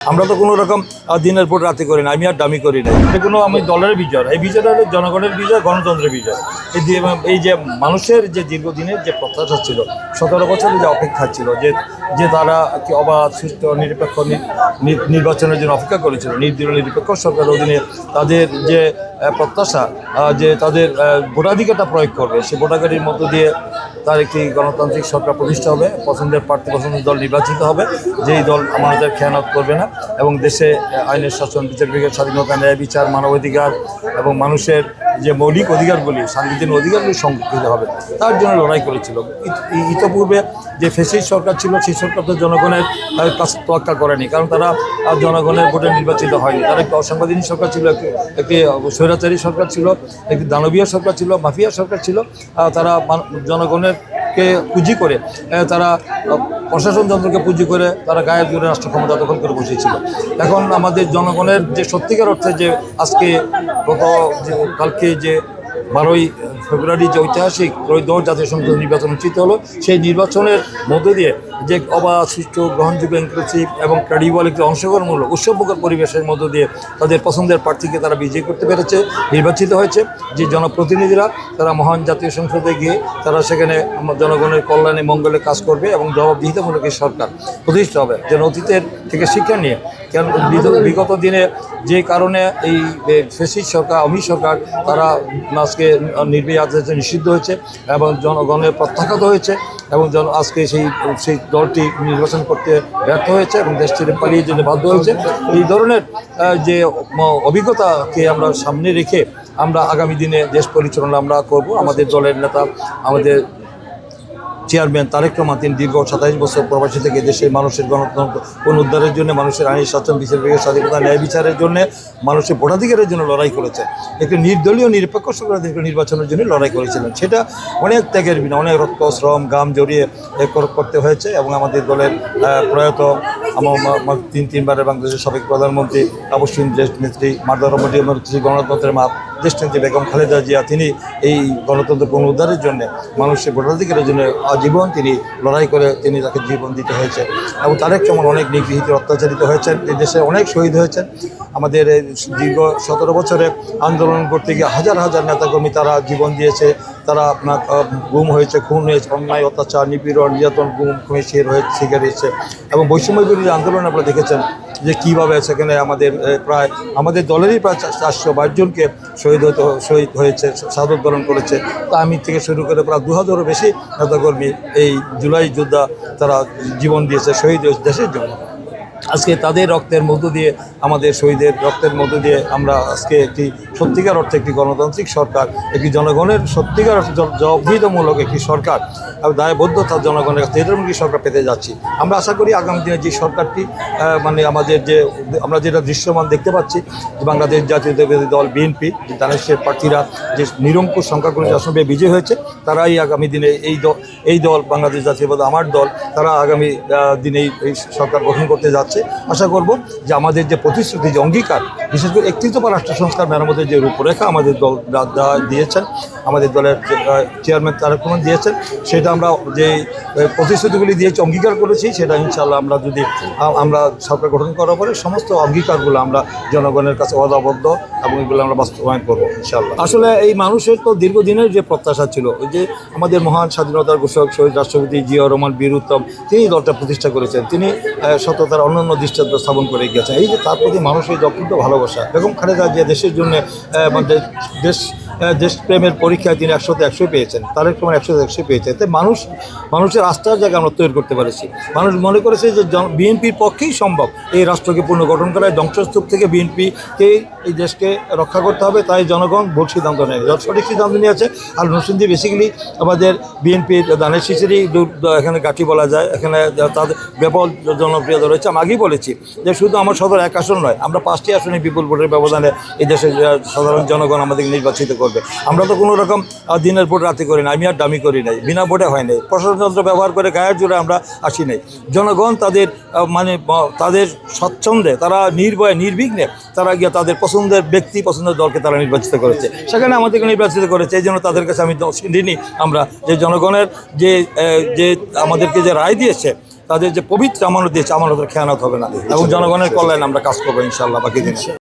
আমরা তো কোনো রকম দিনের পর রাতে করি না, আমি আর দামি করি না। এটা কোনো আমি দলের বিজয়, এই বিজয়টা হলো জনগণের বিজয়, গণতন্ত্রের বিজয়। এই যে মানুষের যে দীর্ঘদিনের যে প্রত্যাশা ছিল, 17 বছরের যে অপেক্ষা ছিল, যে তারা কি অবাধ সুষ্ঠু নিরপেক্ষ নির্বাচনের জন্য অপেক্ষা করেছিল, নির্দলীয় নিরপেক্ষ সরকারের অধীনে তাদের যে প্রত্যাশা, যে তাদের ভোটাধিকারটা প্রয়োগ করবে, সেই ভোটাধিকারের মধ্য দিয়ে তার একটি গণতান্ত্রিক সরকার প্রতিষ্ঠা হবে, পছন্দের প্রার্থী পছন্দের দল নির্বাচিত হবে, যেই দল আমাদের খেয়ানত করবে না এবং দেশে আইনের শাসন, বিচার বিভাগের স্বাধীনতা, ন্যায় বিচার, মানবাধিকার এবং মানুষের যে মৌলিক অধিকারগুলি, সাংবিধানিক অধিকারগুলি সংরক্ষিত হবে, তার জন্য লড়াই করেছিল। ইতোপূর্বে যে ফ্যাসিস্ট সরকার ছিল, সেই সরকার তো জনগণের কাছে তোয়াক্কা করেনি, কারণ তারা জনগণের ভোটে নির্বাচিত হয়নি। তারা একটি অসাংবিধানিক সরকার ছিল, একটি স্বৈরাচারী সরকার ছিল, একটি দানবীয় সরকার ছিল, মাফিয়া সরকার ছিল। তারা জনগণের কে পুঁজি করে, তারা প্রশাসন যন্ত্রকে পুঁজি করে তারা গায়ের জোরে রাষ্ট্র ক্ষমতা দখল করে বসেছিল। এখন আমাদের জনগণের যে সত্যিকার অর্থে যে আজকে কালকে যে 12ই ফেব্রুয়ারি যে ঐতিহাসিক ত্রয়োদশ জাতীয় সংসদ নির্বাচন অনুষ্ঠিত হলো, সেই নির্বাচনের মধ্য দিয়ে যে অবাধ সুষ্ঠু গ্রহণযোগ্য ইনক্লুসিভ এবং ক্রেডিবল একটি অংশগ্রহণমূলক উৎসবমুখর পরিবেশের মধ্য দিয়ে তাদের পছন্দের প্রার্থীকে তারা বিজয়ী করতে পেরেছে, নির্বাচিত হয়েছে। যে জনপ্রতিনিধিরা তারা মহান জাতীয় সংসদে গিয়ে তারা সেখানে জনগণের কল্যাণে মঙ্গলে কাজ করবে এবং জবাবদিহিতামূলক এই সরকার প্রতিষ্ঠা হবে, যেন অতীতের থেকে শিক্ষা নিয়ে। কেন বিগত দিনে যে কারণে এই ফ্যাসিস্ট সরকার, আওয়ামী সরকার, তারা আজকে নির্বাচন নিষিদ্ধ হয়েছে এবং জনগণের প্রত্যাখ্যাত হয়েছে এবং আজকে সেই দলটি নির্বাচন করতে ব্যর্থ হয়েছে এবং দেশ ছেড়ে পালিয়ে যেতে বাধ্য হয়েছে। এই ধরনের যে অভিজ্ঞতাকে আমরা সামনে রেখে আমরা আগামী দিনে দেশ পরিচালনা আমরা করব। আমাদের দলের নেতা, আমাদের চেয়ারম্যান তারেক রহমান, তিনি দীর্ঘ 27 বছর প্রবাসী থেকে দেশের মানুষের গণতন্ত্র পুনরুদ্ধারের জন্য, মানুষের আইনি শাসন, বিচার বিভাগের স্বাধীনতা, ন্যায় বিচারের জন্য, মানুষের ভোটাধিকারের জন্য লড়াই করেছেন। একটি নির্দলীয় নিরপেক্ষ সরকার নির্বাচনের জন্য লড়াই করেছিলেন। সেটা অনেক ত্যাগের বিনা, অনেক রক্ত, শ্রম, ঘাম জড়িয়ে করতে হয়েছে এবং আমাদের দলের প্রয়াত তিনবারের বাংলাদেশের সাবেক প্রধানমন্ত্রী, অবশ্যই দেশ নেত্রী মাতৃ গণতন্ত্রের মা দেশ নেত্রী বেগম খালেদা জিয়া, তিনি এই গণতন্ত্র পুনরুদ্ধারের জন্য, মানুষের ভোটাধিকারের জন্য আজীবন তিনি লড়াই করে তিনি তাকে জীবন দিতে হয়েছে এবং তারেক রহমান অনেক নিগৃহীত, অত্যাচারিত হয়েছেন, এই দেশে অনেক শহীদ হয়েছেন। আমাদের দীর্ঘ 17 বছরে আন্দোলন করতে গিয়ে হাজার হাজার নেতাকর্মী তারা জীবন দিয়েছে, তারা আপনার গুম হয়েছে, খুন হয়েছে, অন্যায় অত্যাচার, নিপীড়ন, নির্যাতন, গুম খুনে শিকার হয়েছে এবং বৈষম্য বিরোধী আন্দোলন আপনারা দেখেছেন যে কীভাবে সেখানে আমাদের দলেরই প্রায় 422 জনকে শহীদ হয়েছে, শাহাদত বরণ করেছে। তা আমি থেকে শুরু করে প্রায় 2000-এরও বেশি নেতাকর্মী এই জুলাই যোদ্ধা তারা জীবন দিয়েছে, শহীদ হয়েছে দেশের জন্য। আজকে তাদের রক্তের মধ্য দিয়ে, আমাদের শহীদের রক্তের মধ্য দিয়ে আমরা আজকে একটি সত্যিকার অর্থে একটি গণতান্ত্রিক সরকার, একটি জনগণের সত্যিকার অর্থে জবাবদিহিতামূলক একটি সরকার, দায়বদ্ধতা জনগণের কাছে এরকম একটি সরকার পেতে যাচ্ছি। আমরা আশা করি আগামী দিনে যে সরকারটি মানে আমাদের যে আমরা যেটা দৃশ্যমান দেখতে পাচ্ছি, বাংলাদেশ জাতীয়তাবাদী দল বিএনপি, দানেশের প্রার্থীরা যে নিরঙ্কুশ সংখ্যাগরিষ্ঠ আসনে বিজয় হয়েছে, তারাই আগামী দিনে এই দল বাংলাদেশ জাতীয়তাবাদী আমার দল, তারা আগামী দিনে এই সরকার গঠন করতে যাচ্ছে। আশা করব যে আমাদের যে প্রতিশ্রুতি, যে অঙ্গীকার, বিশেষ করে একত্রিত রাষ্ট্র সংস্কার মেরামতের যে রূপরেখা আমাদের দল দিয়েছেন, আমাদের দলের চেয়ারম্যান তারেক রহমান দিয়েছেন, সেটা আমরা যে প্রতিশ্রুতিগুলি দিয়েছি, অঙ্গীকার করেছি, সেটা ইনশাআল্লাহ আমরা সরকার গঠন করার পরে সমস্ত অঙ্গীকারগুলো আমরা জনগণের কাছে ওয়াদাবদ্ধ এবং এগুলো আমরা বাস্তবায়ন করবো ইনশাআল্লাহ। আসলে এই মানুষের তো দীর্ঘদিনের যে প্রত্যাশা ছিল, ওই যে আমাদের মহান স্বাধীনতার ঘোষক শহীদ রাষ্ট্রপতি জিয়া রহমান বীর উত্তম, তিনি দলটা প্রতিষ্ঠা করেছেন, তিনি সততার অন্যান্য দৃষ্টান্ত স্থাপন করে গিয়েছেন। এই যে তার প্রতি মানুষের যথেষ্ট ভালোবাসা, বেগম খালেদা জিয়া দেশের জন্য দেশপ্রেমের পরীক্ষায় তিনি 100-তে 100 পেয়েছেন, তারেক রহমান 100-তে 100 পেয়েছেন। তাই মানুষের আস্থার জায়গা আমরা তৈরি করতে পেরেছি। মানুষ মনে করেছে যে বিএনপির পক্ষেই সম্ভব এই রাষ্ট্রকে পুনর্গঠন করা, ধ্বংসস্তূপ থেকে বিএনপিকেই এই দেশকে রক্ষা করতে হবে। তাই জনগণ ভোট সিদ্ধান্ত নেয়, সঠিক সিদ্ধান্ত নিয়েছে। আর নরসিংদী বেসিক্যালি আমাদের বিএনপির ধানের শীষেরই এখানে গাঠি বলা যায়, এখানে তাদের ব্যাপক জনপ্রিয়তা রয়েছে। আমি আগেই বলেছি যে শুধু আমার সদর 1 আসন নয়, আমরা 5টি আসনে বিপুল ভোটের ব্যবধানে এই দেশের সাধারণ জনগণ আমাদেরকে নির্বাচিত করবে। আমরা তো কোনো রকম দিনের ভোট রাতে করি না, আমি আর দামি করি নাই, বিনা ভোটে হয় নাই, প্রশাসনযন্ত্র ব্যবহার করে গায়ের জোরে আমরা আসি নাই। জনগণ তাদের স্বচ্ছন্দে, তারা নির্ভয়ে নির্বিঘ্নে তারা গিয়ে তাদের পছন্দের ব্যক্তি, পছন্দের দলকে তারা নির্বাচিত করেছে, সেখানে আমাদেরকে নির্বাচিত করেছে। এই জন্য তাদের কাছে আমি ঋণী আমরা, যে জনগণের যে আমাদেরকে যে রায় দিয়েছে, তাদের যে পবিত্র আমানত দিয়েছে আমানতের খেয়ানত হবে না এবং জনগণের কল্যাণে আমরা কাজ করবো ইনশাআল্লাহ বাকি দিনে।